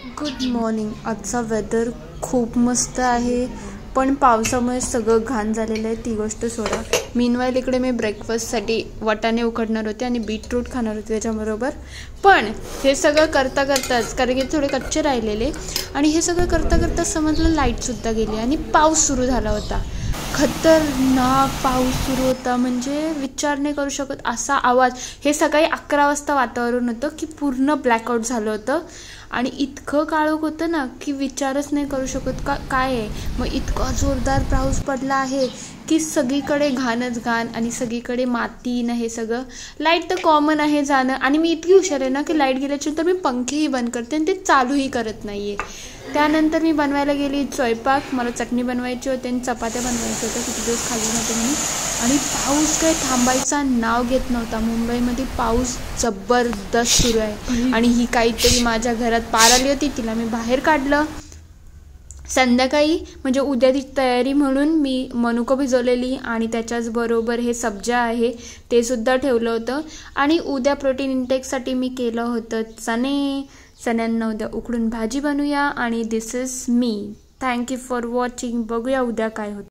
Good morning. आजचा weather खूप मस्त आहे, पण पावसामुळे सगळं घाण झालेलं आहे, ती गोष्ट सोडा. मीनवाईल इकडे मी ब्रेकफास्टसाठी वाटाणे उकडणार होते आणि बीटरूट खाणार होते त्याच्याबरोबर. पण हे सगळं करता करताच, कारण की थोडे कच्चे राहिलेले, आणि हे सगळं करता करता समजलं लाईटसुद्धा गेली आणि पाऊस सुरू झाला होता. खतरनाक पाऊस सुरू होता, म्हणजे विचार नाही करू शकत असा आवाज. हे सकाळी 11 वाजता वातावरण होतं की पूर्ण ब्लॅकआउट झालं होतं आणि इतकं काळोख होतं ना की विचारच नाही करू शकत काय आहे. मग इतका जोरदार पाऊस पडला आहे की सगळीकडे घाणच घाण आणि सगळीकडे माती ना. हे सगळं लाईट तर कॉमन आहे जाणं, आणि मी इतकी हुशार आहे ना की लाईट गेल्याच्यानंतर मी पंखेही बंद करते आणि ते चालूही करत नाही आहे. त्यानंतर मी बनवायला गेली स्वयंपाक. मला चटणी बनवायची होती आणि चपात्या बनवायच्या होत्या, किती दिवस खाल्ली नव्हते म्हणून. आणि पाऊस काय थांबायचा नाव घेत नव्हता. मुंबईमध्ये पाऊस जबरदस्त सुरू आहे आणि ही काहीतरी माझ्या घरात पार आली होती, तिला मी बाहेर काढलं. संध्याकाळी म्हणजे उद्याची तयारी म्हणून मी मनुको भिजवलेली आणि त्याच्याच बरोबर हे सब्जा आहे ते सुद्धा ठेवलं होतं. आणि उद्या प्रोटीन इंटेकसाठी मी केलं होतं चण्यांना उद्या उकडून भाजी बनवूया. आणि this is me. Thank you for watching. बघूया उद्या काय होतं.